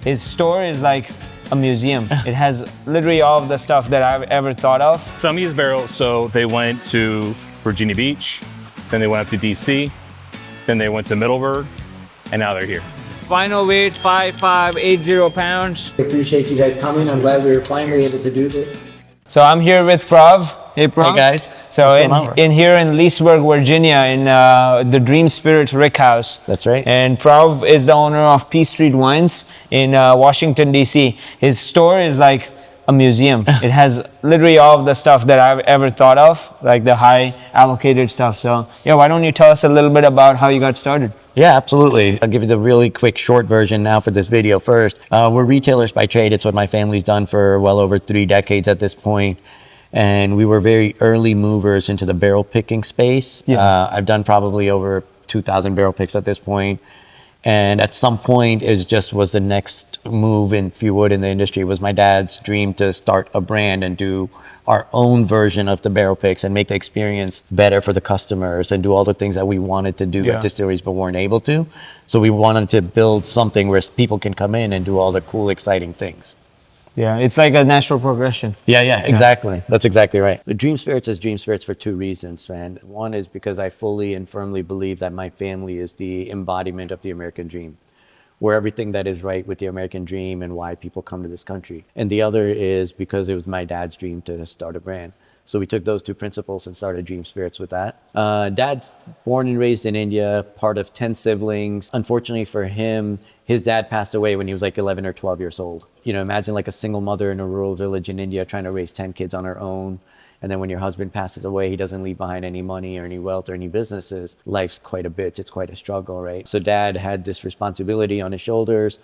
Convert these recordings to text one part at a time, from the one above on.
His store is like a museum. It has literally all of the stuff that I've ever thought of. Some use barrels, so they went to Virginia Beach, then they went up to DC, then they went to Middleburg, and now they're here. Final weight, 5,580 pounds. I appreciate you guys coming. I'm glad we were finally able to do this. So I'm here with Prav. Hey, Prav. Hey guys. So in here in Leesburg, Virginia, in the Dream Spirit Rick House. That's right. And Prav is the owner of P Street Wines in Washington, D.C. His store is like a museum. It has literally all of the stuff that I've ever thought of, like the high allocated stuff. So yeah, why don't you tell us a little bit about how you got started? Yeah, absolutely. I'll give you the really quick short version now for this video first. We're retailers by trade. It's what my family's done for well over 3 decades at this point. And we were very early movers into the barrel picking space. Yeah. I've done probably over 2,000 barrel picks at this point. And at some point, it just was the next move, in, if you would, in the industry. It was my dad's dream to start a brand and do our own version of the barrel picks and make the experience better for the customers and do all the things that we wanted to do at distilleries but weren't able to. So we wanted to build something where people can come in and do all the cool, exciting things. Yeah, it's like a natural progression. Yeah, exactly. That's exactly right. The Dream Spirits is Dream Spirits for 2 reasons, man. One is because I fully and firmly believe that my family is the embodiment of the American dream. We're everything that is right with the American dream and why people come to this country. And the other is because it was my dad's dream to start a brand. So we took those 2 principles and started Dream Spirits with that. Dad's born and raised in India, part of 10 siblings. Unfortunately for him, his dad passed away when he was like 11 or 12 years old. You know, imagine like a single mother in a rural village in India trying to raise 10 kids on her own. And then when your husband passes away, he doesn't leave behind any money or any wealth or any businesses. Life's quite a bitch. It's quite a struggle, right? So dad had this responsibility on his shoulders,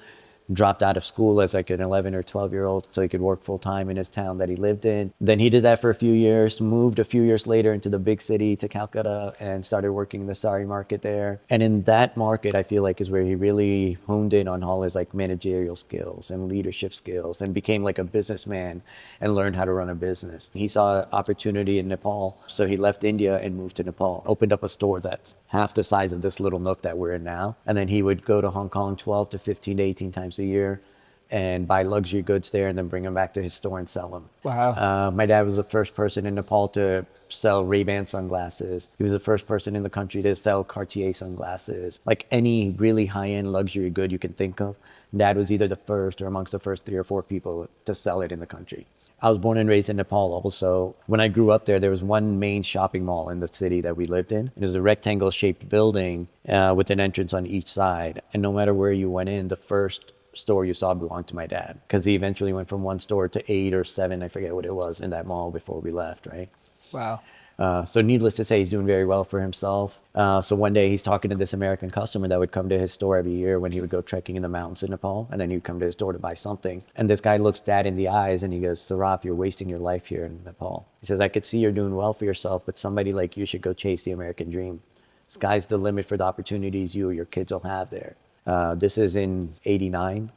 dropped out of school as like an 11 or 12-year-old so he could work full-time in his town that he lived in. Then he did that for a few years, moved a few years later into the big city to Calcutta and started working in the sari market there. And in that market, I feel like is where he really honed in on all his like managerial skills and leadership skills and became like a businessman and learned how to run a business. He saw an opportunity in Nepal, so he left India and moved to Nepal, opened up a store that's half the size of this little nook that we're in now. And then he would go to Hong Kong 12 to 15 to 18 times a year and buy luxury goods there and then bring them back to his store and sell them. Wow. My dad was the first person in Nepal to sell Ray-Ban sunglasses. He was the first person in the country to sell Cartier sunglasses. Like any really high-end luxury good you can think of, Dad was either the first or amongst the first 3 or 4 people to sell it in the country. I was born and raised in Nepal also. When I grew up there was one main shopping mall in the city that we lived in. It was a rectangle-shaped building with an entrance on each side. And no matter where you went in, the first store you saw belonged to my dad, because he eventually went from 1 store to 8 or 7, I forget what it was, in that mall before we left, right? Wow. So needless to say, he's doing very well for himself. So one day he's talking to this American customer that would come to his store every year when he would go trekking in the mountains in Nepal, and then he'd come to his store to buy something. And this guy looks Dad in the eyes and he goes, "Saraf, you're wasting your life here in Nepal." He says, "I could see you're doing well for yourself, but somebody like you should go chase the American dream. Sky's the limit for the opportunities you or your kids will have there." This is in '89.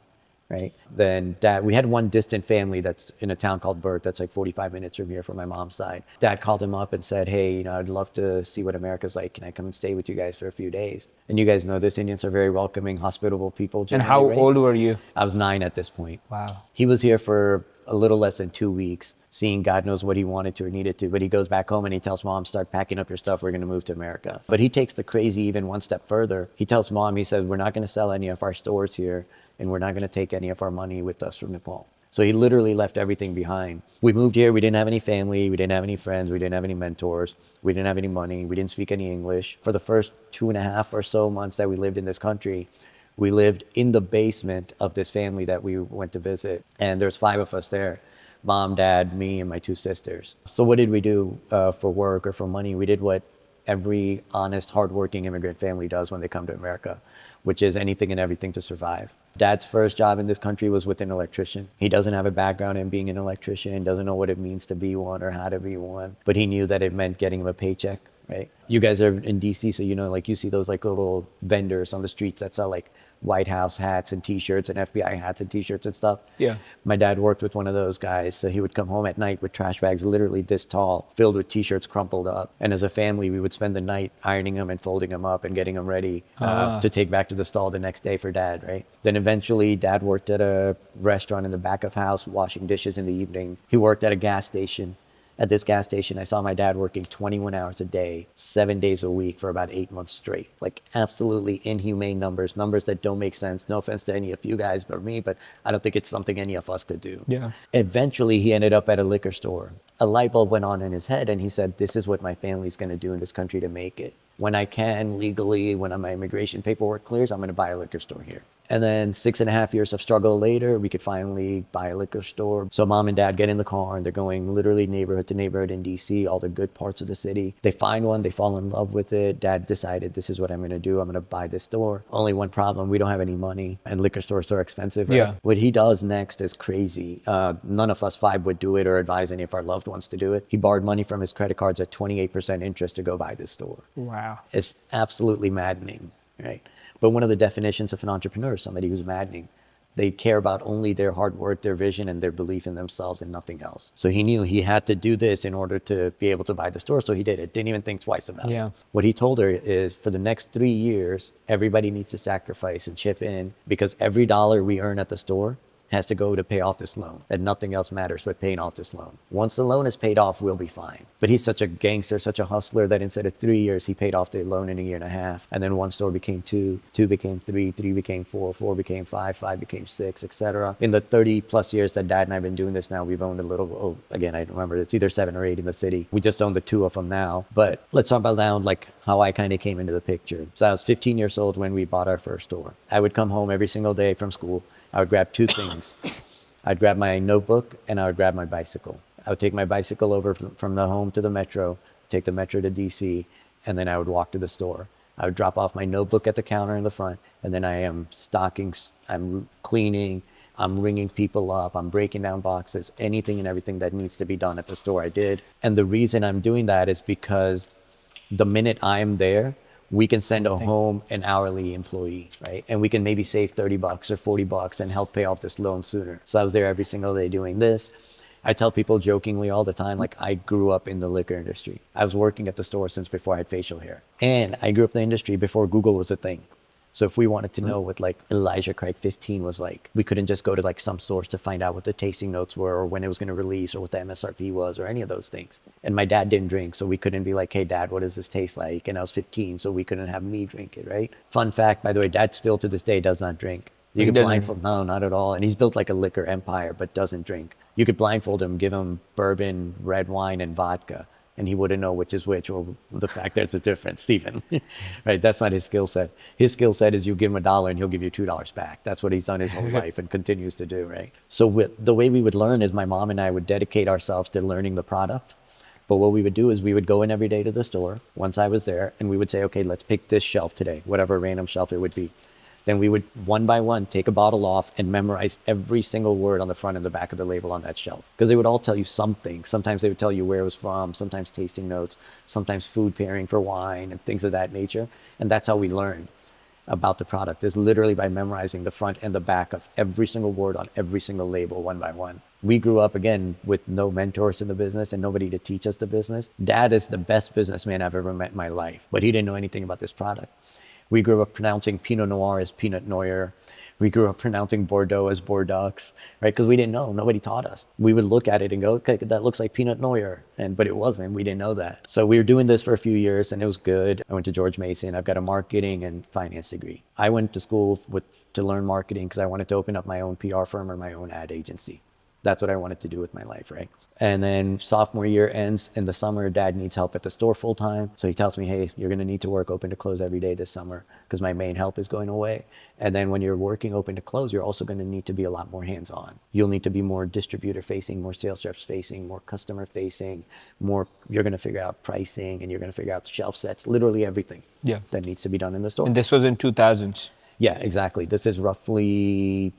Right. Then Dad, we had one distant family that's in a town called Burt that's like 45 minutes from here from my mom's side. Dad called him up and said, "Hey, you know, I'd love to see what America's like. Can I come and stay with you guys for a few days?" And you guys know this, Indians are very welcoming, hospitable people. And how old were you? I was 9 at this point. Wow. He was here for a little less than 2 weeks, seeing God knows what he wanted to or needed to. But he goes back home and he tells Mom, "Start packing up your stuff. We're going to move to America." But he takes the crazy even one step further. He tells Mom, he says, "We're not going to sell any of our stores here, and we're not going to take any of our money with us from Nepal." So he literally left everything behind. We moved here. We didn't have any family. We didn't have any friends. We didn't have any mentors. We didn't have any money. We didn't speak any English. For the first 2.5 or so months that we lived in this country, we lived in the basement of this family that we went to visit. And there's 5 of us there. Mom, Dad, me, and my 2 sisters. So what did we do for work or for money? We did what every honest, hardworking immigrant family does when they come to America, which is anything and everything to survive. Dad's first job in this country was with an electrician. He doesn't have a background in being an electrician, doesn't know what it means to be one or how to be one, but he knew that it meant getting him a paycheck right? You guys are in DC, so you know, like you see those like little vendors on the streets that sell like White House hats and T-shirts and FBI hats and T-shirts and stuff. Yeah. My dad worked with one of those guys, so he would come home at night with trash bags literally this tall, filled with T-shirts crumpled up. And as a family, we would spend the night ironing them and folding them up and getting them ready to take back to the stall the next day for dad, right? Then eventually, dad worked at a restaurant in the back of house, washing dishes in the evening. He worked at a gas station. At this gas station, I saw my dad working 21 hours a day, 7 days a week for about 8 months straight. Like absolutely inhumane numbers that don't make sense. No offense to any of you guys but me, but I don't think it's something any of us could do. Yeah. Eventually, he ended up at a liquor store. A light bulb went on in his head and he said, this is what my family's going to do in this country to make it. When I can legally, when my immigration paperwork clears, I'm going to buy a liquor store here. And then 6.5 years of struggle later, we could finally buy a liquor store. So mom and dad get in the car and they're going literally neighborhood to neighborhood in DC, all the good parts of the city. They find one, they fall in love with it. Dad decided, this is what I'm going to do. I'm going to buy this store. Only one problem, we don't have any money and liquor stores are expensive. Right? Yeah. What he does next is crazy. None of us five would do it or advise any of our loved ones to do it. He borrowed money from his credit cards at 28% interest to go buy this store. Wow. It's absolutely maddening, right? But one of the definitions of an entrepreneur is somebody who's maddening. They care about only their hard work, their vision, and their belief in themselves and nothing else. So he knew he had to do this in order to be able to buy the store. So he did it. Didn't even think twice about it. What he told her is for the next 3 years, everybody needs to sacrifice and chip in because every dollar we earn at the store has to go to pay off this loan, and nothing else matters but paying off this loan. Once the loan is paid off, we'll be fine. But he's such a gangster, such a hustler that instead of 3 years, he paid off the loan in 1.5 years. And then one store became two, two became three, three became four, four became five, five became six, etc. In the 30 plus years that dad and I have been doing this now, we've owned a little, again, I don't remember, it's either 7 or 8 in the city. We just own the 2 of them now. But let's talk about now like how I kind of came into the picture. So I was 15 years old when we bought our first store. I would come home every single day from school. I would grab 2 things. I'd grab my notebook and I would grab my bicycle. I would take my bicycle over from the home to the metro, take the metro to DC, and then I would walk to the store. I would drop off my notebook at the counter in the front, and then I am stocking, I'm cleaning, I'm ringing people up, I'm breaking down boxes, anything and everything that needs to be done at the store I did. And the reason I'm doing that is because the minute I'm there, we can send home an hourly employee, right? And we can maybe save $30 or $40 and help pay off this loan sooner. So I was there every single day doing this. I tell people jokingly all the time, like I grew up in the liquor industry. I was working at the store since before I had facial hair. And I grew up in the industry before Google was a thing. So if we wanted to know what like Elijah Craig 15 was like, we couldn't just go to like some source to find out what the tasting notes were or when it was going to release or what the MSRP was or any of those things. And my dad didn't drink, so we couldn't be like, hey dad, what does this taste like? And I was 15, so we couldn't have me drink it, right? Fun fact, by the way, dad still to this day does not drink. You could blindfold, no, not at all. And he's built like a liquor empire, but doesn't drink. You could blindfold him, give him bourbon, red wine, and vodka, and he wouldn't know which is which, or the fact there's a difference, Stephen. Right? That's not his skill set. His skill set is you give him $1 and he'll give you $2 back. That's what he's done his whole life and continues to do, right? So the way we would learn is my mom and I would dedicate ourselves to learning the product. But what we would do is we would go in every day to the store once I was there, and we would say, okay, let's pick this shelf today, whatever random shelf it would be. Then we would, one by one, take a bottle off and memorize every single word on the front and the back of the label on that shelf. Because they would all tell you something. Sometimes they would tell you where it was from, sometimes tasting notes, sometimes food pairing for wine and things of that nature. And that's how we learned about the product, is literally by memorizing the front and the back of every single word on every single label one by one. We grew up, again, with no mentors in the business and nobody to teach us the business. Dad is the best businessman I've ever met in my life, but he didn't know anything about this product. We grew up pronouncing Pinot Noir as Pinot Noir. We grew up pronouncing Bordeaux as Bordeaux, right? Because we didn't know. Nobody taught us. We would look at it and go, okay, that looks like Pinot Noir. But it wasn't. We didn't know that. So we were doing this for a few years and it was good. I went to George Mason. I've got a marketing and finance degree. I went to school to learn marketing because I wanted to open up my own PR firm or my own ad agency. That's what I wanted to do with my life, right? And then sophomore year ends in the summer. Dad needs help at the store full time. So he tells me, hey, you're going to need to work open to close every day this summer because my main help is going away. And then when you're working open to close, you're also going to need to be a lot more hands-on. You'll need to be more distributor facing, more sales reps facing, more customer facing, more, you're going to figure out pricing and you're going to figure out the shelf sets, literally everything that needs to be done in the store. And this was in 2000s. Yeah, exactly. This is roughly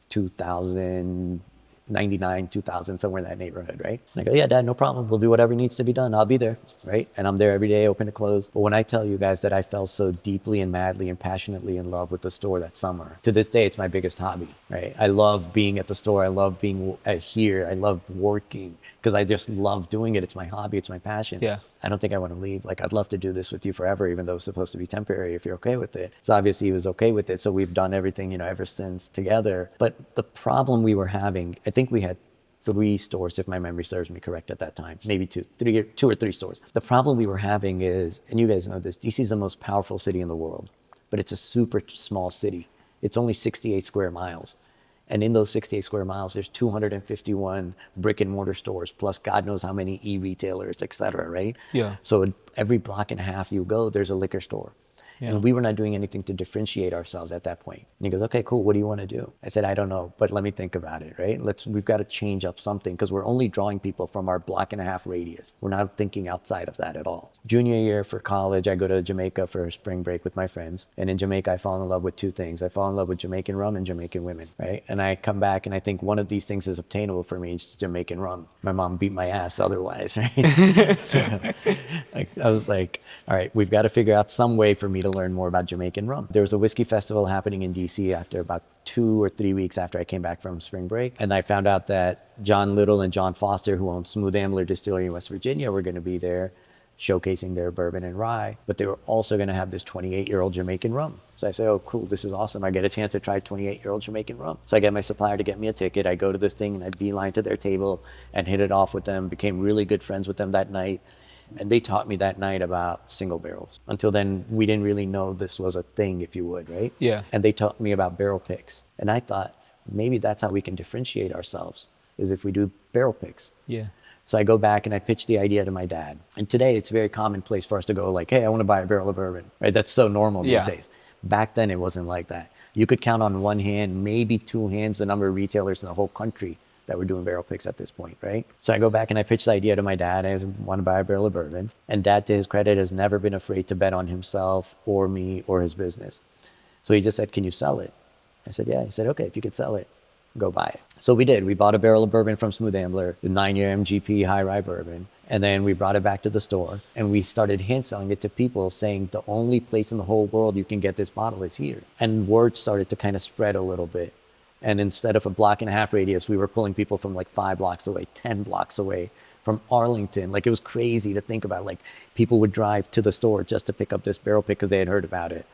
2000. 99, 2000, somewhere in that neighborhood, right? And I go, yeah, Dad, no problem. We'll do whatever needs to be done. I'll be there, right? And I'm there every day, open to close. But when I tell you guys that I fell so deeply and madly and passionately in love with the store that summer, to this day, it's my biggest hobby, right? I love being at the store. I love being here. I love working because I just love doing it. It's my hobby. It's my passion. Yeah. I don't think I want to leave. Like, I'd love to do this with you forever, even though it's supposed to be temporary if you're okay with it. So obviously he was okay with it. So we've done everything, ever since together. But the problem we were having, I think we had 3 stores, if my memory serves me correct at that time, maybe 2 or 3 stores. The problem we were having is, and you guys know this, DC is the most powerful city in the world, but it's a super small city. It's only 68 square miles. And in those 68 square miles, there's 251 brick and mortar stores, plus God knows how many e-retailers, et cetera, right? Yeah. So every block and a half you go, there's a liquor store. Yeah. And we were not doing anything to differentiate ourselves at that point. And he goes, okay, cool. What do you want to do? I said, I don't know, but let me think about it, right? We've got to change up something because we're only drawing people from our block and a half radius. We're not thinking outside of that at all. Junior year for college, I go to Jamaica for a spring break with my friends. And in Jamaica, I fall in love with 2 things. I fall in love with Jamaican rum and Jamaican women, right? And I come back and I think one of these things is obtainable for me. It's Jamaican rum. My mom beat my ass otherwise, right? So I was like, all right, we've got to figure out some way for me to learn more about Jamaican rum. There was a whiskey festival happening in DC after about 2 or 3 weeks after I came back from spring break. And I found out that John Little and John Foster, who own Smooth Ambler Distillery in West Virginia, were going to be there showcasing their bourbon and rye, but they were also going to have this 28-year-old Jamaican rum. So I say, oh, cool, this is awesome. I get a chance to try 28-year-old Jamaican rum. So I get my supplier to get me a ticket. I go to this thing and I beeline to their table and hit it off with them, became really good friends with them that night. And they taught me that night about single barrels. Until then, we didn't really know this was a thing, if you would, right? Yeah. And they taught me about barrel picks. And I thought, maybe that's how we can differentiate ourselves, is if we do barrel picks. Yeah. So I go back and I pitch the idea to my dad. And today it's very commonplace for us to go like, hey, I want to buy a barrel of bourbon, right? That's so normal these days. Back then it wasn't like that. You could count on one hand, maybe 2 hands, the number of retailers in the whole country that were doing barrel picks at this point, right? So I go back and I pitch the idea to my dad. I want to buy a barrel of bourbon. And Dad, to his credit, has never been afraid to bet on himself or me or his business. So he just said, can you sell it? I said, yeah. He said, okay, if you could sell it, go buy it. So we did. We bought a barrel of bourbon from Smooth Ambler, the 9-year MGP high rye bourbon. And then we brought it back to the store and we started hand selling it to people, saying the only place in the whole world you can get this bottle is here. And word started to kind of spread a little bit. And instead of a block and a half radius, we were pulling people from like 5 blocks away, 10 blocks away, from Arlington. Like, it was crazy to think about. Like, people would drive to the store just to pick up this barrel pick because they had heard about it.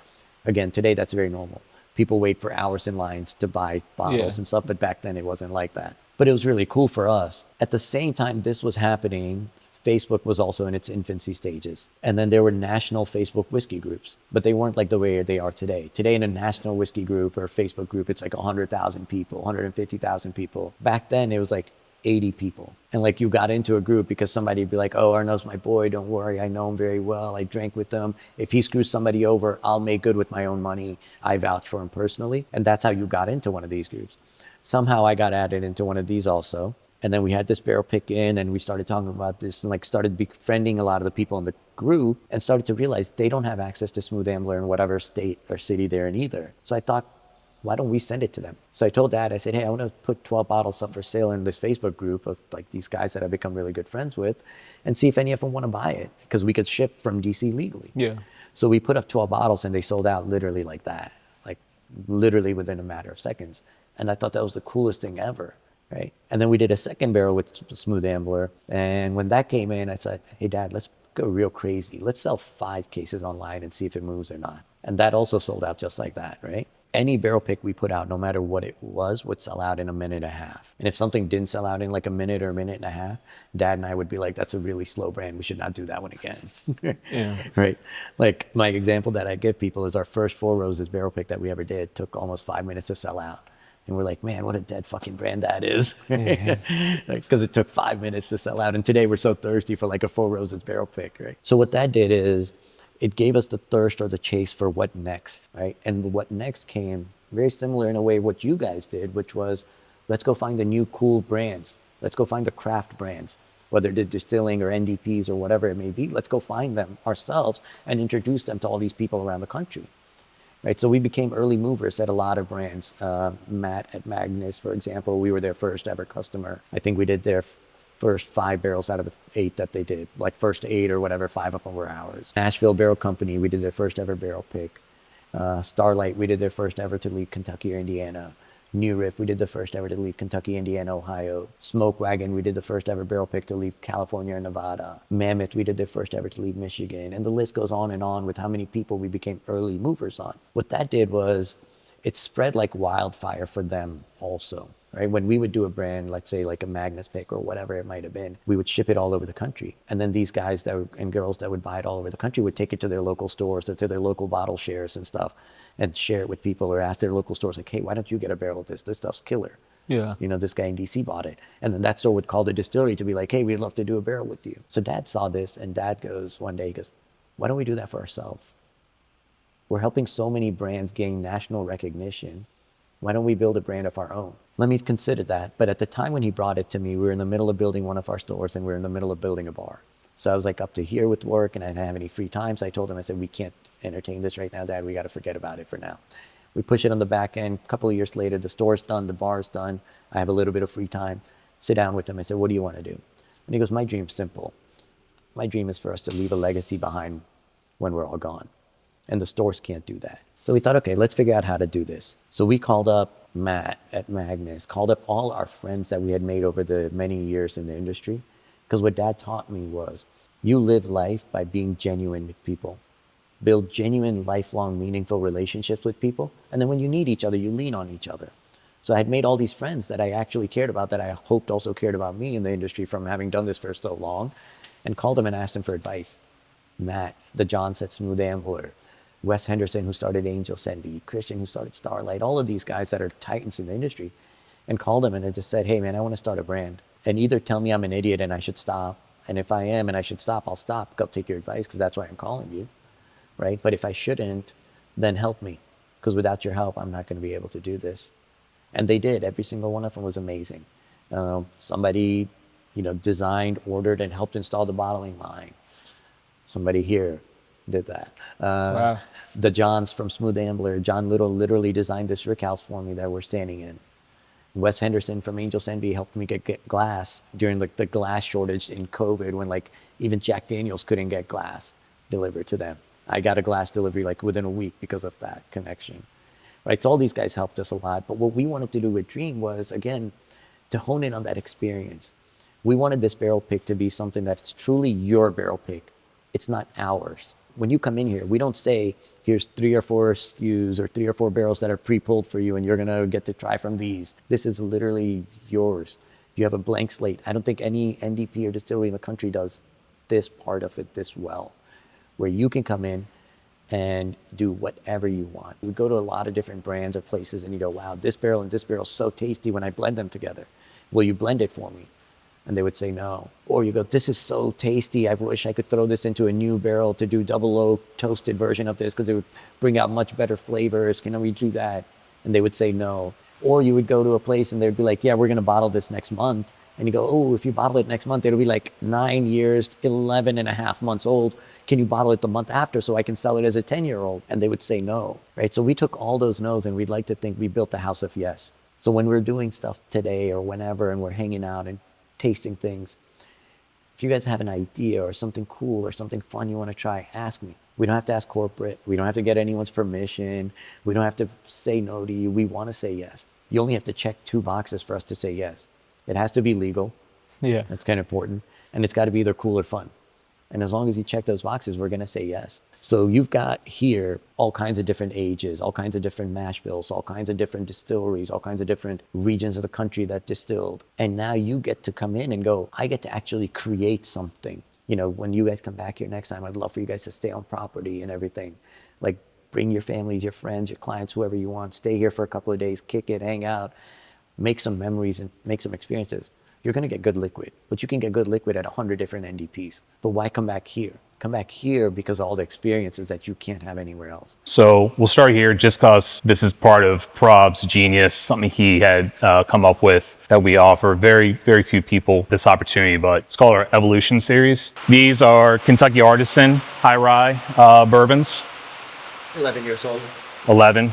Again, today that's very normal. People wait for hours in lines to buy bottles and stuff, but back then it wasn't like that. But it was really cool for us. At the same time this was happening, Facebook was also in its infancy stages. And then there were national Facebook whiskey groups, but they weren't like the way they are today. Today in a national whiskey group or Facebook group, it's like 100,000 people, 150,000 people. Back then it was like 80 people. And like, you got into a group because somebody would be like, oh, Arnaud's my boy, don't worry, I know him very well, I drank with him. If he screws somebody over, I'll make good with my own money. I vouch for him personally. And that's how you got into one of these groups. Somehow I got added into one of these also. And then we had this barrel pick in and we started talking about this and like started befriending a lot of the people in the group and started to realize they don't have access to Smooth Ambler in whatever state or city they're in either. So I thought, why don't we send it to them? So I told Dad, I said, hey, I want to put 12 bottles up for sale in this Facebook group of like these guys that I've become really good friends with and see if any of them want to buy it because we could ship from DC legally. Yeah. So we put up 12 bottles and they sold out literally like that, like literally within a matter of seconds. And I thought that was the coolest thing ever, right? And then we did a second barrel with Smooth Ambler. And when that came in, I said, hey, Dad, let's go real crazy. Let's sell 5 cases online and see if it moves or not. And that also sold out just like that, right? Any barrel pick we put out, no matter what it was, would sell out in a minute and a half. And if something didn't sell out in like a minute or a minute and a half, Dad and I would be like, that's a really slow brand. We should not do that one again. Yeah. Right? Like, my example that I give people is our first 4 Roses barrel pick that we ever did took almost 5 minutes to sell out. And we're like, man, what a dead fucking brand that is. Because it took 5 minutes to sell out. And today we're so thirsty for like a 4 Roses barrel pick, right? So what that did is, it gave us the thirst or the chase for what next, right? And what next came very similar in a way what you guys did, which was, let's go find the new cool brands. Let's go find the craft brands, whether they're distilling or NDPs or whatever it may be. Let's go find them ourselves and introduce them to all these people around the country. right? So we became early movers at a lot of brands. Matt at Magnus, for example, we were their first ever customer. I think we did their first 5 barrels out of the 8 that they did, like first 8 or whatever, 5 of them were ours. Nashville Barrel Company, we did their first ever barrel pick. Starlight, we did their first ever to leave Kentucky or Indiana. New Riff, we did the first ever to leave Kentucky, Indiana, Ohio. Smoke Wagon, we did the first ever barrel pick to leave California or Nevada. Mammoth, we did their first ever to leave Michigan. And the list goes on and on with how many people we became early movers on. What that did was it spread like wildfire for them also, right? When we would do a brand, let's say like a Magnus pick or whatever it might have been, we would ship it all over the country. And then these guys and girls that would buy it all over the country would take it to their local stores or to their local bottle shares and stuff and share it with people or ask their local stores like, hey, why don't you get a barrel of this? This stuff's killer. Yeah. You know, this guy in DC bought it. And then that store would call the distillery to be like, hey, we'd love to do a barrel with you. So Dad saw this and Dad goes one day, he goes, why don't we do that for ourselves? We're helping so many brands gain national recognition. Why don't we build a brand of our own? Let me consider that. But at the time when he brought it to me, we were in the middle of building one of our stores and we were in the middle of building a bar. So I was like up to here with work and I didn't have any free time. So I told him, I said, we can't entertain this right now, Dad. We got to forget about it for now. We push it on the back end. A couple of years later, the store's done, the bar's done. I have a little bit of free time. Sit down with him. I said, what do you want to do? And he goes, my dream's simple. My dream is for us to leave a legacy behind when we're all gone. And the stores can't do that. So we thought, okay, let's figure out how to do this. So we called up Matt at Magnus, called up all our friends that we had made over the many years in the industry. Because what Dad taught me was, you live life by being genuine with people. Build genuine, lifelong, meaningful relationships with people. And then when you need each other, you lean on each other. So I had made all these friends that I actually cared about, that I hoped also cared about me in the industry from having done this for so long, and called them and asked them for advice. Matt, the Johns at Smooth Ambler, Wes Henderson, who started Angel Envy, Christian, who started Starlight, all of these guys that are titans in the industry, and called them and I just said, hey man, I want to start a brand. And either tell me I'm an idiot and I should stop. And if I am and I should stop, I'll stop. I'll take your advice because that's why I'm calling you, right? But if I shouldn't, then help me. Because without your help, I'm not going to be able to do this. And they did. Every single one of them was amazing. Somebody, designed, ordered, and helped install the bottling line. Somebody here did that. Wow. The Johns from Smooth Ambler, John Little literally designed this rick house for me that we're standing in. Wes Henderson from Angel Envy helped me get glass during the glass shortage in COVID when even Jack Daniels couldn't get glass delivered to them. I got a glass delivery within a week because of that connection. Right, so all these guys helped us a lot. But what we wanted to do with Dream was, again, to hone in on that experience. We wanted this barrel pick to be something that's truly your barrel pick. It's not ours. When you come in here, we don't say, here's 3 or 4 SKUs or 3 or 4 barrels that are pre-pulled for you and you're gonna get to try from these. This is literally yours. You have a blank slate. I don't think any NDP or distillery in the country does this part of it this well, where you can come in and do whatever you want. We go to a lot of different brands or places and you go, wow, this barrel and this barrel is so tasty when I blend them together. Will you blend it for me? And they would say no. Or you go, this is so tasty. I wish I could throw this into a new barrel to do double oak toasted version of this because it would bring out much better flavors. Can we do that? And they would say no. Or you would go to a place and they'd be like, yeah, we're going to bottle this next month. And you go, oh, if you bottle it next month, it'll be 9 years, 11 and a half months old. Can you bottle it the month after so I can sell it as a 10-year-old? And they would say no, right? So we took all those no's and we'd like to think we built the house of yes. So when we're doing stuff today or whenever and we're hanging out and tasting things, if you guys have an idea or something cool or something fun you want to try, ask me. We don't have to ask corporate. We don't have to get anyone's permission. We don't have to say no to you. We want to say yes. You only have to check 2 boxes for us to say yes. It has to be legal. Yeah. That's kind of important. And it's got to be either cool or fun. And as long as you check those boxes, we're going to say yes. So you've got here all kinds of different ages, all kinds of different mash bills, all kinds of different distilleries, all kinds of different regions of the country that distilled. And now you get to come in and go, I get to actually create something. When you guys come back here next time, I'd love for you guys to stay on property and everything. Bring your families, your friends, your clients, whoever you want. Stay here for a couple of days, kick it, hang out, make some memories and make some experiences. You're going to get good liquid, but you can get good liquid at 100 different NDPs. But why come back here? Come back here because of all the experiences that you can't have anywhere else. So we'll start here just because this is part of Prob's genius, something he had come up with that we offer very, very few people this opportunity, but it's called our Evolution series. These are Kentucky Artisan High Rye bourbons. 11 years old. 11.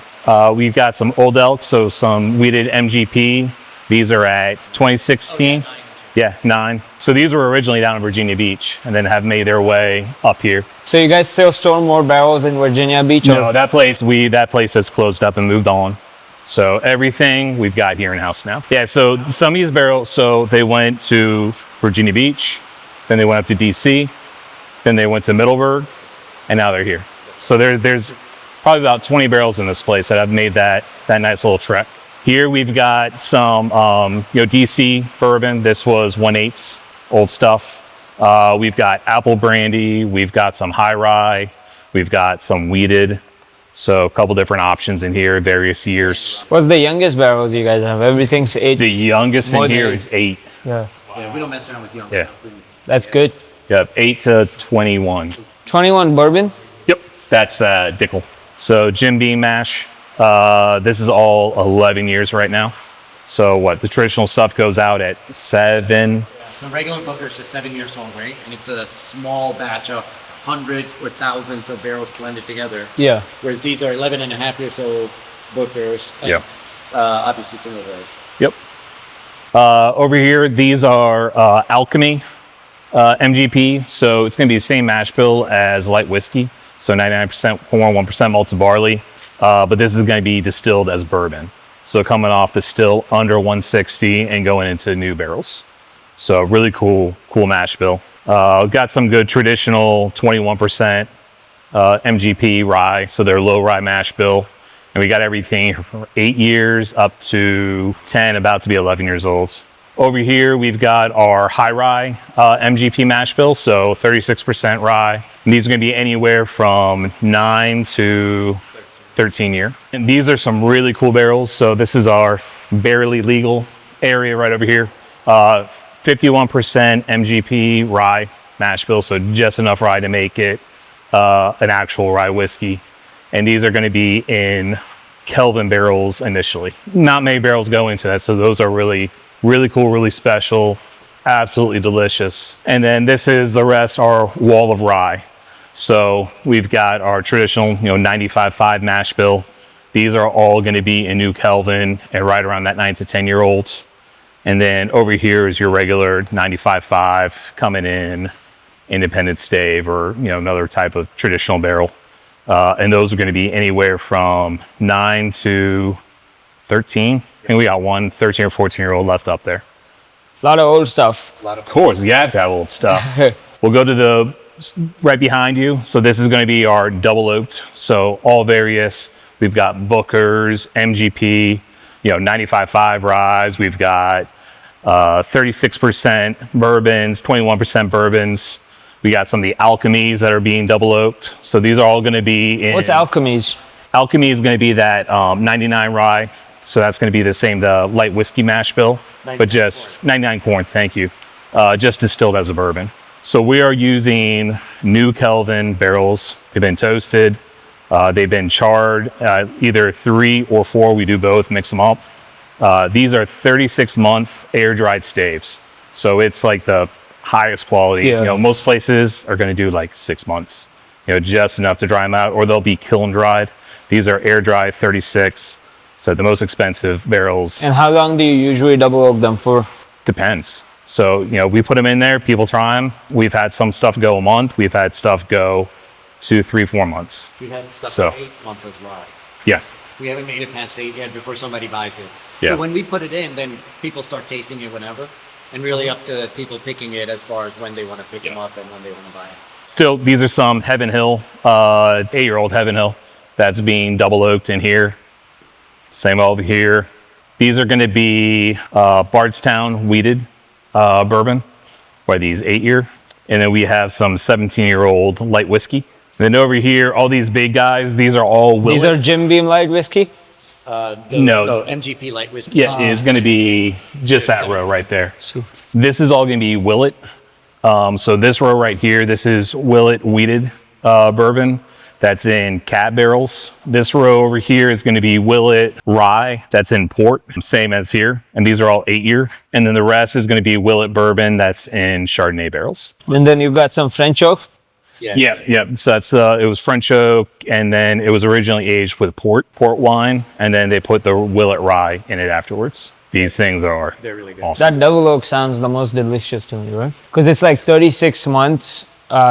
We've got some Old Elk, so some weeded MGP. These are at 2016. Yeah, 9. So these were originally down in Virginia Beach and then have made their way up here. So you guys still store more barrels in Virginia Beach? No, that place has closed up and moved on. So everything we've got here in house now. Yeah, so some of these barrels, so they went to Virginia Beach, then they went up to DC, then they went to Middleburg, and now they're here. So there's probably about 20 barrels in this place that have made that nice little trek. Here we've got some DC bourbon. This was 1/8 old stuff. We've got apple brandy. We've got some high rye. We've got some weeded. So a couple different options in here, various years. What's the youngest barrels you guys have? Everything's 8. The youngest in here is 8. Yeah, Yeah, we don't mess around with young Yeah. stuff. that's good. Yep, 8 to 21. 21 bourbon. Yep, that's Dickel. So Jim Beam mash. This is all 11 years right now. So what, the traditional stuff goes out at 7. So regular Booker's is 7 years old, right? And it's a small batch of hundreds or thousands of barrels blended together. Yeah. Whereas these are 11 and a half years old Bookers. And, Yep. obviously single barrels. Yep. Over here, these are Alchemy MGP. So it's going to be the same mash bill as light whiskey. So 99% corn, 1% malted barley. But this is going to be distilled as bourbon. So coming off the still under 160 and going into new barrels. So really cool mash bill. Got some good traditional 21% MGP rye. So they're low rye mash bill. And we got everything from 8 years up to 10, about to be 11 years old. Over here, we've got our high rye MGP mash bill. So 36% rye. And these are going to be anywhere from 9 to 13 year. And these are some really cool barrels. So this is our barely legal area right over here. 51% MGP rye mash bill. So just enough rye to make it an actual rye whiskey. And these are going to be in Kelvin barrels initially. Not many barrels go into that. So those are really, really cool, really special, absolutely delicious. And then this is the rest, our wall of rye. So we've got our traditional, 95.5 mash bill. These are all going to be in New Kelvin and right around that 9 to 10 year olds. And then over here is your regular 95.5 coming in independent stave or, another type of traditional barrel. And those are going to be anywhere from 9 to 13. I think we got one 13 or 14 year old left up there. A lot of old stuff. Of course, you have to have old stuff. We'll go to the right behind you. So this is going to be our double oaked. So all various. We've got Bookers, MGP, 95.5 ryes. We've got 36% bourbons, 21% bourbons. We got some of the Alchemies that are being double oaked. So these are all going to be in. What's Alchemies? Alchemy is going to be that 99 rye. So that's going to be the light whiskey mash bill, but just 99 corn. Thank you. Just distilled as a bourbon. So we are using New Kelvin barrels. They've been toasted. They've been charred, either 3 or 4. We do both, mix them up. These are 36-month air-dried staves. So it's like the highest quality. Yeah. Most places are going to do like 6 months, just enough to dry them out, or they'll be kiln dried. These are air-dried 36. So the most expensive barrels. And how long do you usually double oak them for? Depends. So, we put them in there, people try them. We've had some stuff go a month. We've had stuff go 2, 3, 4 months. We've had stuff So- for 8 months as rye. Yeah. We haven't made it past 8 yet before somebody buys it. Yeah. So when we put it in, then people start tasting it whenever. And really up to people picking it as far as when they want to pick them up and when they want to buy it. Still, these are some Heaven Hill, 8-year-old Heaven Hill that's being double oaked in here. Same over here. These are going to be Bardstown weeded bourbon, by these 8-year. And then we have some 17-year-old light whiskey. And then over here, all these big guys, these are all Willets. These are Jim Beam light whiskey? No, MGP light whiskey. Yeah, it's going to be just that row right there. This is all going to be Willet. So this row right here, this is Willet weeded bourbon. That's in cat barrels. This row over here is going to be Willet rye. That's in port, same as here. And these are all 8-year. And then the rest is going to be Willet bourbon. That's in Chardonnay barrels. And then you've got some French oak? Yeah. So that's it was French oak, and then it was originally aged with port wine, and then they put the Willet rye in it afterwards. These things are really good. awesome. That double oak sounds the most delicious to me, right? Because it's like 36 months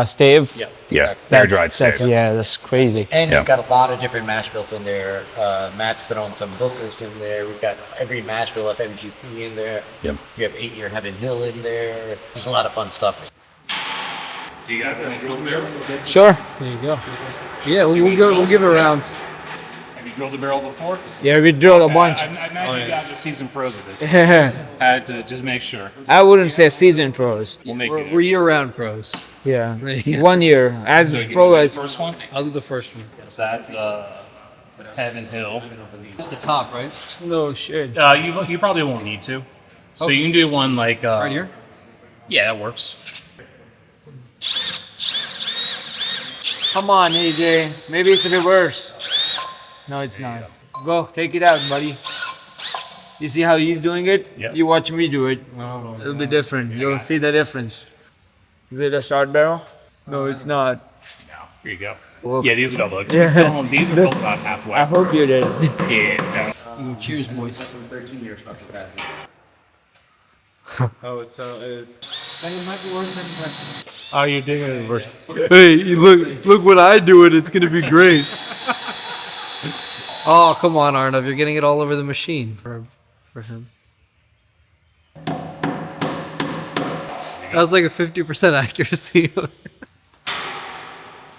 stave. Yeah. Yeah, exactly. air dried steak. Yeah, that's crazy. And Yeah. we've got a lot of different mash bills in there. Matt's thrown some Bookers in there. We've got every mash bill of MGP in there. Yep. We have 8-year Heaven Hill in there. There's a lot of fun stuff. Do you guys have any drilled barrel? Sure. There you go. Yeah, we'll give it rounds. Have you drilled a barrel before? Yeah, we drilled a bunch. I imagine you guys are seasoned pros at this. I Had to just make sure. wouldn't say seasoned pros. We'll make We're year-round pros. Yeah. 1 year. As pro as. first one. I'll do the first one. So that's Heaven Hill. At the top, right? No shit. You probably won't need to. So you can do one like Right here? Yeah, that works. Come on, AJ. Maybe it's reverse. No, it's not. Go, take it out, buddy. You see how he's doing it? Yep. You watch me do it. Oh, It'll be different. You'll see the difference. Is it a short barrel? No, it's not. No, here you go. Well, Yeah, these are double oaks. Yeah. These are both about halfway. I hope you did. Yeah. Cheers, boys. 13 years stuff with that. Oh, it's It might be worse than Oh, you're doing it reverse. Hey, look what I do it. It's gonna be great. Oh, come on, Arnav. You're getting it all over the machine for him. That was like a 50% accuracy.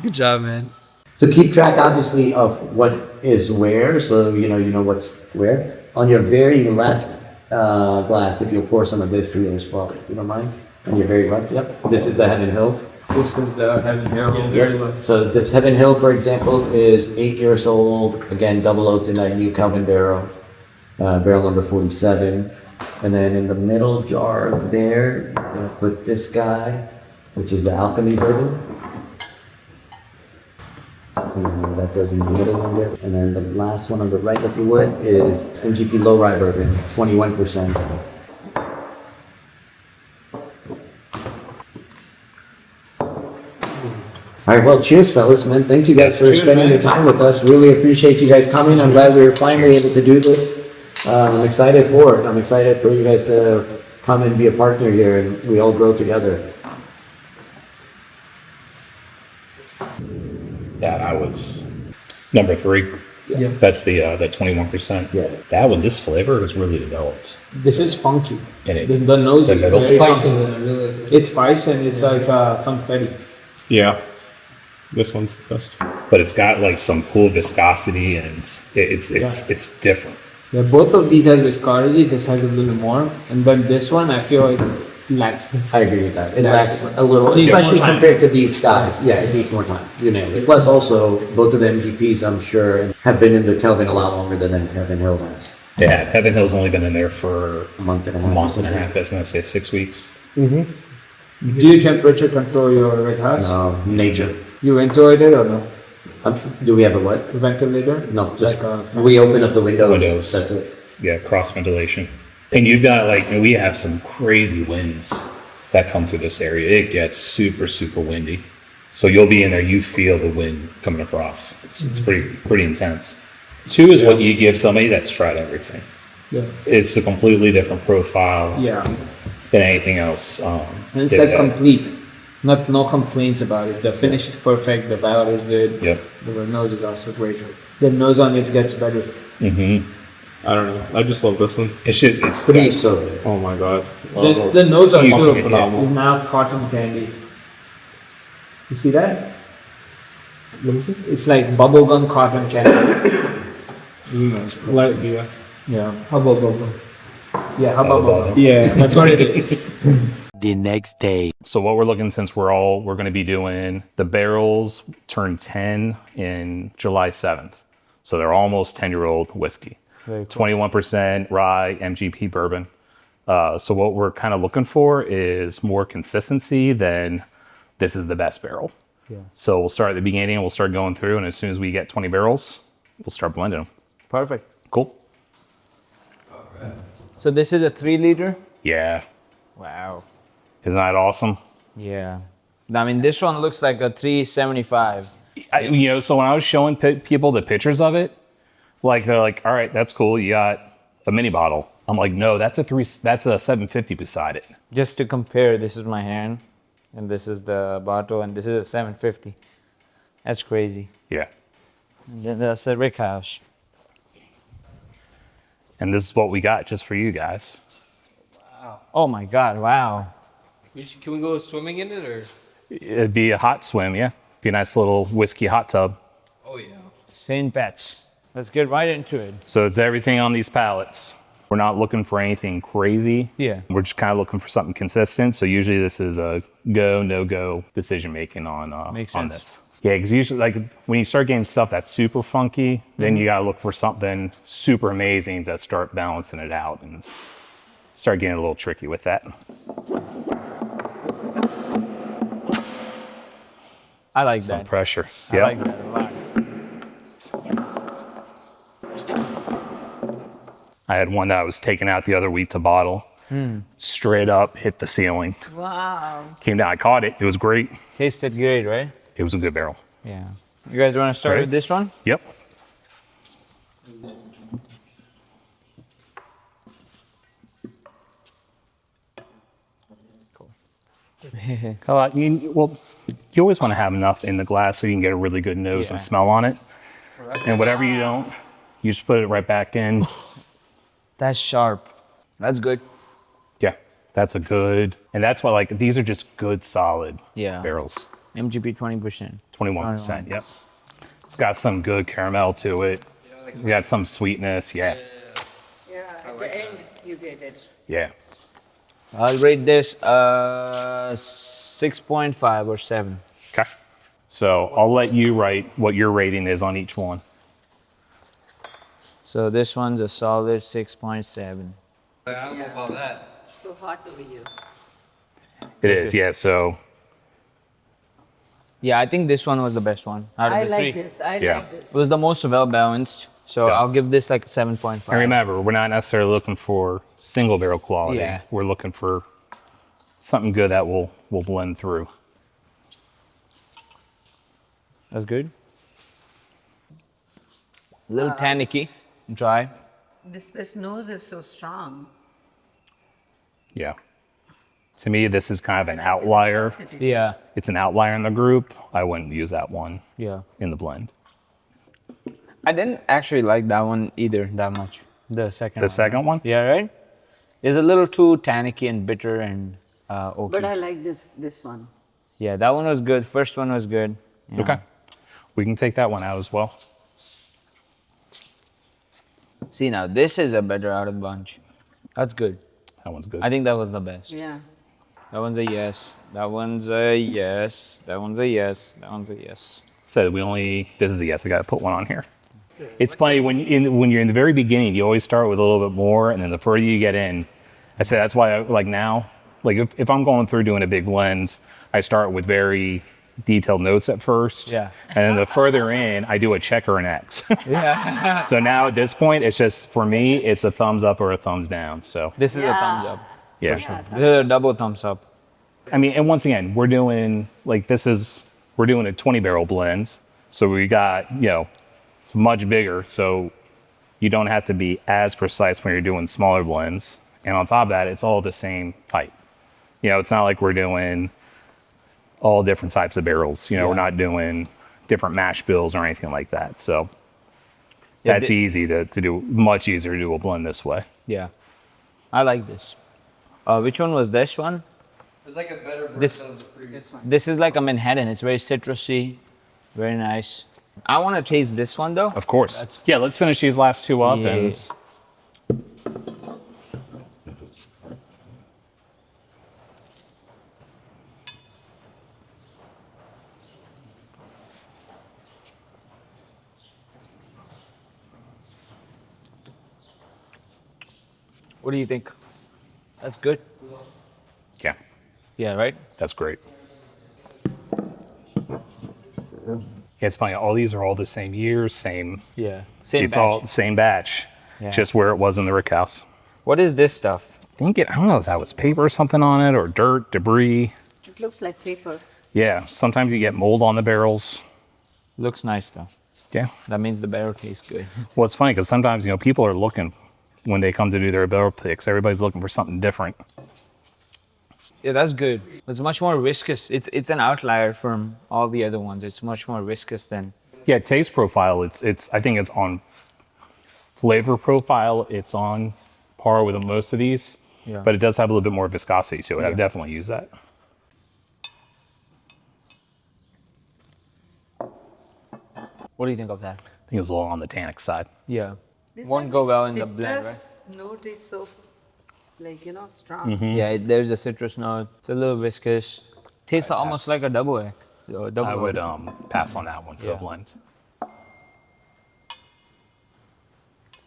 Good job, man. So keep track, obviously, of what is where, so you know what's where. On your very left glass, if you'll pour some of this here as well, if you don't mind. On your very left, yep. This is the Heaven Hill. This is the Heaven Hill. Yep. So this Heaven Hill, for example, is 8 years old. Again, double oaked in that new Calvin barrel, barrel number 47. And then in the middle jar there, I'm gonna put this guy, which is the Alchemy Bourbon. And that goes in the middle one there. And then the last one on the right, if you would, is MGP Low Rye Bourbon, 21%. All right, well, cheers, fellas, man. Thank you guys for spending the time with us. Really appreciate you guys coming. I'm glad we were finally able to do this. I'm excited for it. I'm excited for you guys to come and be a partner here, and we all grow together. That I was number 3. Yeah. That's the that 21%. Yeah. That one, this flavor is really developed. This is funky. And it, The nose The is middle very Spicy funky. with it, really. It's spicy and it's like confetti. yeah, this one's the best. But it's got like some cool viscosity, and it's different. Yeah, both of these have viscosity. This has a little more, and then this one I feel like lacks. I agree with that. It That's- lacks a little, needs especially more time. compared to these guys. Yeah, it needs more time. You nailed it. Plus, also, both of the MGPs, I'm sure, have been in the Kelvin a lot longer than Heaven Hill has. Yeah, Heaven Hill's only been in there for A month and a a half. month and a half. I was gonna say 6 weeks. Do you temperature control your red house? Nature. You ventilate it or no? Do we have a what? Ventilator? No, just Like we open up the windows. Windows. That's it. Yeah, cross ventilation. And you've got we have some crazy winds that come through this area. It gets super, super windy. So you'll be in there, you feel the wind coming across. It's pretty intense. 2 is what you give somebody that's tried everything. Yeah. It's a completely different profile Yeah. than anything else. And it's they've like got. complete. No complaints about it. The finish is perfect. The barrel is good. Yep. The nose is also great. The nose on it gets better. Mm-hmm. I don't know. I just love this one. It's just, it's To me, it's so good. Oh my god. The nose on You it can- phenomenal. is now cotton candy. You see that? It's like bubblegum cotton candy. Like, yeah. Yeah. Hubba bubba. Yeah, hubba Hubba bubba. bubba. Yeah, that's what it is. The next day. So what we're looking, since we're going to be doing the barrels turn 10 in July 7th. So they're almost 10-year-old whiskey. 21% rye MGP bourbon. So what we're kind of looking for is more consistency than this is the best barrel. Yeah. So we'll start at the beginning and we'll start going through, and as soon as we get 20 barrels, we'll start blending them. Perfect. Cool. So this is a 3 liter? Yeah. Wow. Isn't that awesome? Yeah. I mean, this one looks like a 375. So when I was showing people the pictures of it, like they're like, all right, that's cool. You got a mini bottle. I'm like, no, that's a 750 beside it. Just to compare, this is my hand, and this is the bottle, and this is a 750. That's crazy. Yeah. And then that's a Rick House. And this is what we got just for you guys. Oh my God! Wow. Can we go swimming in it or? It'd be a hot swim, yeah. Be a nice little whiskey hot tub. Oh yeah. St. Pat's. Let's get right into it. So it's everything on these pallets. We're not looking for anything crazy. Yeah. We're just kind of looking for something consistent. So usually this is a go, no go decision making on Makes on sense. this. Yeah, because usually like when you start getting stuff that's super funky, then you gotta look for something super amazing to start balancing it out and start getting a little tricky with that. I like Some that. pressure. I Yeah. like that a lot. I had one that I was taking out the other week to bottle. Straight up hit the ceiling. Wow. Came down, I caught it. It was great. Tasted great, right? It was a good barrel. Yeah. You guys want to start Ready? with this one? Yep. You always want to have enough in the glass so you can get a really good nose and Yeah. smell on it. And whatever you don't, you just put it right back in. That's sharp. That's good. Yeah, that's a good. And that's why, like, these are just good, solid Yeah. barrels. MGP 20%. 21%. Yep. It's got some good caramel to it. We got some sweetness. Yeah. Yeah, at the end you get it. Yeah. I'll rate this 6.5 or 7. Okay. So I'll let you write what your rating is on each one. So this one's a solid 6.7. I don't know about that. So hot over you. It is. Yeah. So Yeah, I think this one was the best one out of I the like three. this. I Yeah. like this. It was the most well balanced. So Yeah. I'll give this like a 7.5. and remember, we're not necessarily looking for single barrel quality. Yeah. We're looking for something good that will blend through. That's good. A little tannicky, dry. This nose is so strong. Yeah. To me, this is kind of an outlier. Viscosity. Yeah, It's an outlier in the group. I wouldn't use that one yeah. in the blend. I didn't actually like that one either that much. The second The one. second one? Yeah, right? It's a little too tannicky and bitter and oaky. But I like this one. Yeah, that one was good. First one was good. Yeah. Okay. We can take that one out as well. See, now this is a better out of bunch. That's good. That one's good. I think that was the best. Yeah. That one's a yes. That one's a yes. That one's a yes. That one's a yes. So this is a yes. I got to put one on here. It's funny when you're in the very beginning, you always start with a little bit more, and then the further you get in, I say that's why I like now. Like if I'm going through doing a big blend, I start with very detailed notes at first. Yeah. And then the further in, I do a check or an X. Yeah. So now at this point, it's just for me, it's a thumbs up or a thumbs down. So This is a Yeah. thumbs up. yeah. This is a double thumbs up. I mean, and once again, we're doing a 20 barrel blend. So we got, it's much bigger. So you don't have to be as precise when you're doing smaller blends. And on top of that, it's all the same type. It's not like we're doing all different types of barrels. We're not doing different mash bills or anything like that. So Yeah, that's easy to do, much easier to do a blend this way. Yeah. I like this. Which one was this one? It's like a better version This- of the previous. This one. This is like a Manhattan. It's very citrusy. Very nice. I want to taste this one though. Of course. Yeah, let's finish these last two up. Yeah. And What do you think? That's good. yeah, Yeah, right? that's great. Yeah, it's funny. All these are all the same year, same. Yeah. Same It's batch. all the same batch, Yeah. just where it was in the Rick House. What is this stuff? I don't know if that was paper or something on it or dirt, debris. It looks like paper. Yeah, sometimes you get mold on the barrels. Looks nice though. Yeah. That means the barrel tastes good. Well, it's funny because sometimes, people are looking when they come to do their barrel picks. Everybody's looking for something different. Yeah, that's good. It's much more viscous. It's an outlier from all the other ones. It's much more viscous than. Yeah, taste profile. It's. I think it's on flavor profile. It's on par with most of these. Yeah. But it does have a little bit more viscosity to it. Yeah. I've definitely used that. What do you think of that? I think it's a little on the tannic side. Yeah. This Won't has go a well in the blend, right? citrus note is so, like, strong. Yeah, there's a citrus note. It's a little viscous. Tastes almost like a double egg. I would pass on that one for Yeah. a blend.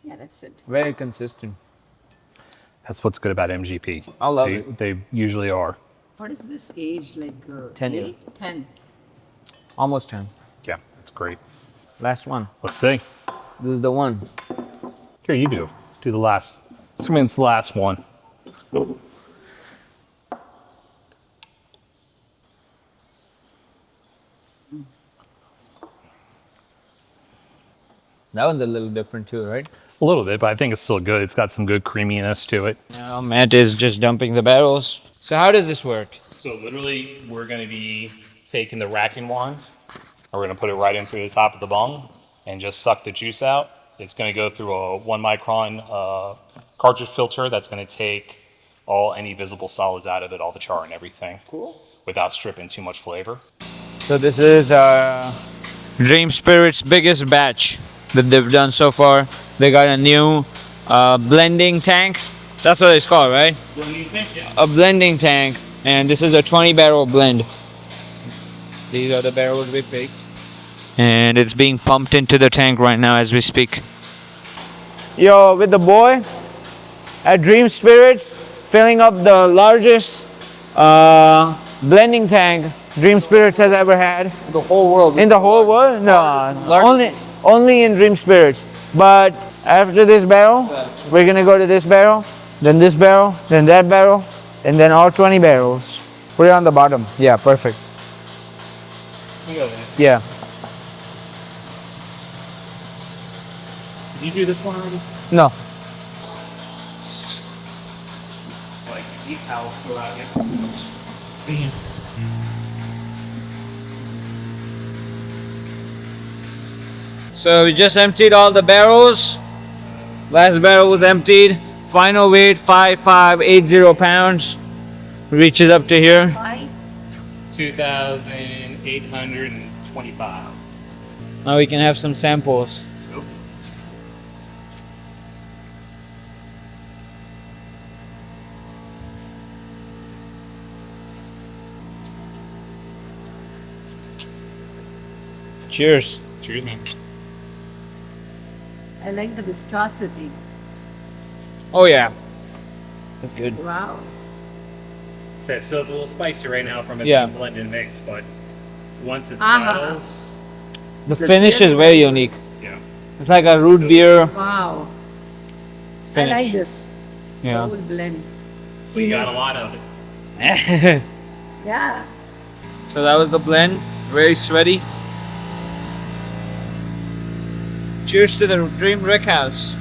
Yeah, that's it. Very consistent. That's what's good about MGP. I love they, it. They usually are. What is this age? Like 10 year. 10. Almost 10. Yeah, that's great. Last one. Let's see. This is the one. Here, you do. Do the last. Assuming it's the last one. That one's a little different too, right? A little bit, but I think it's still good. It's got some good creaminess to it. Now Matt is just dumping the barrels. So how does this work? So literally, we're going to be taking the racking wand, and we're going to put it right in through the top of the bung, and just suck the juice out. It's going to go through a 1 micron cartridge filter that's going to take any visible solids out of it, all the char and everything. Cool. Without stripping too much flavor. So this is Dream Spirit's biggest batch that they've done so far. They got a new blending tank. That's what it's called, right? Blending tank, yeah. A blending tank. And this is a 20 barrel blend. These are the barrels we picked. And it's being pumped into the tank right now as we speak. Yo, with the boy at Dream Spirits, filling up the largest blending tank Dream Spirits has ever had. The whole world. In the whole world? No, only in Dream Spirits. But after this barrel, we're gonna go to this barrel, then that barrel, and then all 20 barrels. Put it on the bottom. Yeah, perfect. Yeah. Did you do this one already? No. Like, these towels go out here. So we just emptied all the barrels. Last barrel was emptied. Final weight 5580 pounds. Reaches up to here. Why? 2,825. Now we can have some samples. Cheers. Cheers, man. I like the viscosity. Oh yeah. That's good. Wow. So it's a little spicy right now from a Yeah. blended mix, but once it Uh-huh. settles, The finish is very unique. yeah. It's like a root beer Wow. I finish. like this. Yeah. Whole blend. We got a lot of it. Yeah. So that was the blend. Very sweaty. Cheers to the Dream Rick House.